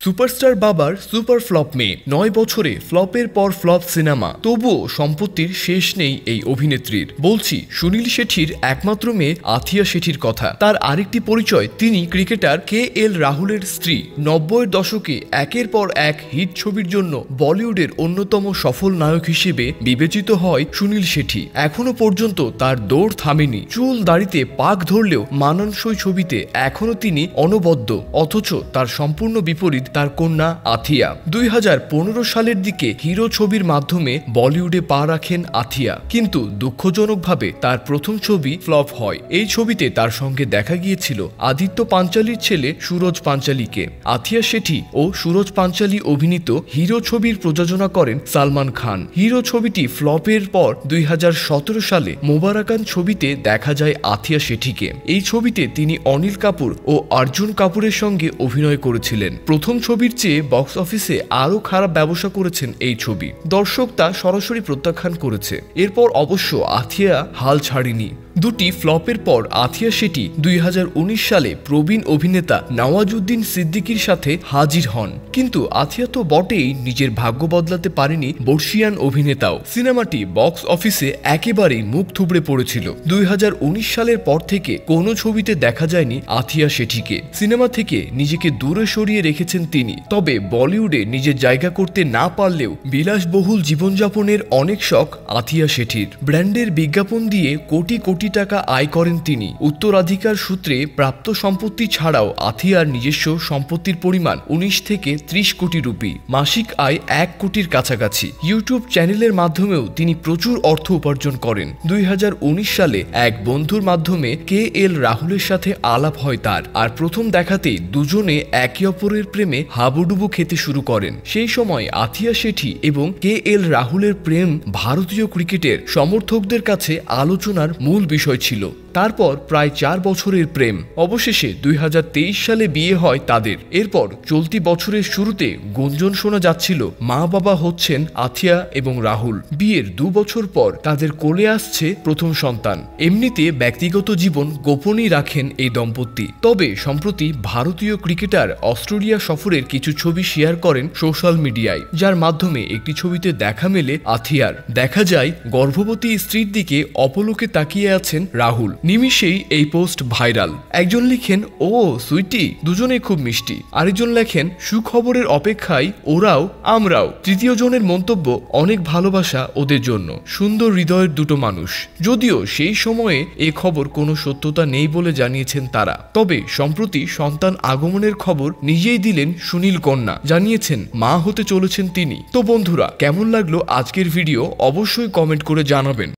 Superstar বাবার super flop মেয়ে ৯ বছরে ফ্লপের পর ফ্লপ সিনেমা, তবুও সম্পত্তির শেষ নেই এই অভিনেত্রীর। বলছি সুনীল শেঠির একমাত্র মেয়ে আথিয়া শেঠির কথা। তার আরেকটি পরিচয়, তিনি ক্রিকেটার KL রাহুলের স্ত্রী। ৯০-এর দশকে একের পর এক হিট ছবির জন্য বলিউডের অন্যতম সফল নায়ক হিসেবে বিবেচিত হয় সুনীল শেঠি। এখনো পর্যন্ত তার দৌড় থামেনি। চুল দাড়িতে পাক ধরলেও মানানসই ছবিতে এখনো তিনি অনবদ্য। অথচ তার সম্পূর্ণ বিপরীত তার কন্যা আথিয়া। ২০১৫ সালের দিকে হিরো ছবির মাধ্যমে বলিউডে পা রাখেন আথিয়া, কিন্তু দুঃখজনকভাবে তার প্রথম ছবি ফ্লপ হয়। এই ছবিতে তার সঙ্গে দেখা গিয়েছিল আদিত্য পাঞ্চালির ছেলে সুরজ পাঞ্চালিকে। আথিয়া শেঠি ও সুরজ পাঞ্চালি অভিনীত হিরো ছবির প্রযোজনা করেন সালমান খান। হিরো ছবিটি ফ্লপের পর ২০১৭ সালে মোবারকান ছবিতে দেখা যায় আথিয়া শেঠিকে। এই ছবিতে তিনি অনিল কাপুর ও অর্জুন কাপুরের সঙ্গে অভিনয় করেছিলেন। প্রথম ছবির চেয়ে বক্স অফিসে আরও খারাপ ব্যবসা করেছেন এই ছবি। দর্শক তা সরাসরি প্রত্যাখ্যান করেছে। এরপর অবশ্য আথিয়া হাল ছাড়েনি। দুটি ফ্লপের পর আথিয়া শেঠি ২০১৯ সালে প্রবীণ অভিনেতা নওয়াজুদ্দিন সিদ্দিকীর সাথে হাজির হন। কিন্তু আথিয়া তো বটেই, নিজের ভাগ্য বদলাতে পারেনি বর্ষিয়ান অভিনেতাও। সিনেমাটি বক্স অফিসে একেবারেই মুখ থুবড়ে পড়েছিল। ২০১৯ সালের পর থেকে কোনো ছবিতে দেখা যায়নি আথিয়া শেঠিকে। সিনেমা থেকে নিজেকে দূরে সরিয়ে রেখেছেন তিনি। তবে বলিউডে নিজের জায়গা করতে না পারলেও বিলাসবহুল জীবনযাপনের অনেক শখ আথিয়া শেঠির। ব্র্যান্ডের বিজ্ঞাপন দিয়ে কোটি কোটি টাকা আয় করেন তিনি। উত্তরাধিকার সূত্রে প্রাপ্ত সম্পত্তি ছাড়াও আথিয়ার নিজস্ব সম্পত্তির পরিমাণ ১৯ থেকে ৩০ কোটি রুপি, মাসিক আয় ১ কোটির কাছাকাছি। ইউটিউব চ্যানেলের মাধ্যমেও তিনি প্রচুর অর্থ উপার্জন করেন। ২০১৯ সালে এক বন্ধুর মাধ্যমে KL রাহুলের সাথে আলাপ হয় তার, আর প্রথম দেখাতেই দুজনে একে অপরের প্রেমে হাবুডুবু খেতে শুরু করেন। সেই সময় আথিয়া শেঠি এবং KL রাহুলের প্রেম ভারতীয় ক্রিকেটের সমর্থকদের কাছে আলোচনার মূল বিষয় ছিল। তারপর প্রায় ৪ বছরের প্রেম। অবশেষে ২০২৩ সালে বিয়ে হয় তাদের। এরপর চলতি বছরের শুরুতে গুঞ্জন শোনা যাচ্ছিল মা বাবা হচ্ছেন আথিয়া এবং রাহুল। বিয়ের ২ বছর পর তাদের কোলে আসছে প্রথম সন্তান। এমনিতে ব্যক্তিগত জীবন গোপনই রাখেন এই দম্পতি। তবে সম্প্রতি ভারতীয় ক্রিকেটার অস্ট্রেলিয়া সফরের কিছু ছবি শেয়ার করেন সোশ্যাল মিডিয়ায়, যার মাধ্যমে একটি ছবিতে দেখা মেলে আথিয়ার। দেখা যায় গর্ভবতী স্ত্রীর দিকে অপলকে তাকিয়ে আছেন রাহুল। নিমিষেই এই পোস্ট ভাইরাল। একজন লিখেন, ও সুইটি, দুজনেই খুব মিষ্টি। আরেকজন লেখেন, সুখবরের অপেক্ষায় ওরাও আমরাও। তৃতীয় জনের মন্তব্য, অনেক ভালোবাসা ওদের জন্য, সুন্দর হৃদয়ের দুটো মানুষ। যদিও সেই সময়ে এ খবর কোনো সত্যতা নেই বলে জানিয়েছেন তারা। তবে সম্প্রতি সন্তান আগমনের খবর নিজেই দিলেন সুনীল কন্যা। জানিয়েছেন মা হতে চলেছেন তিনি। তো বন্ধুরা, কেমন লাগলো আজকের ভিডিও অবশ্যই কমেন্ট করে জানাবেন।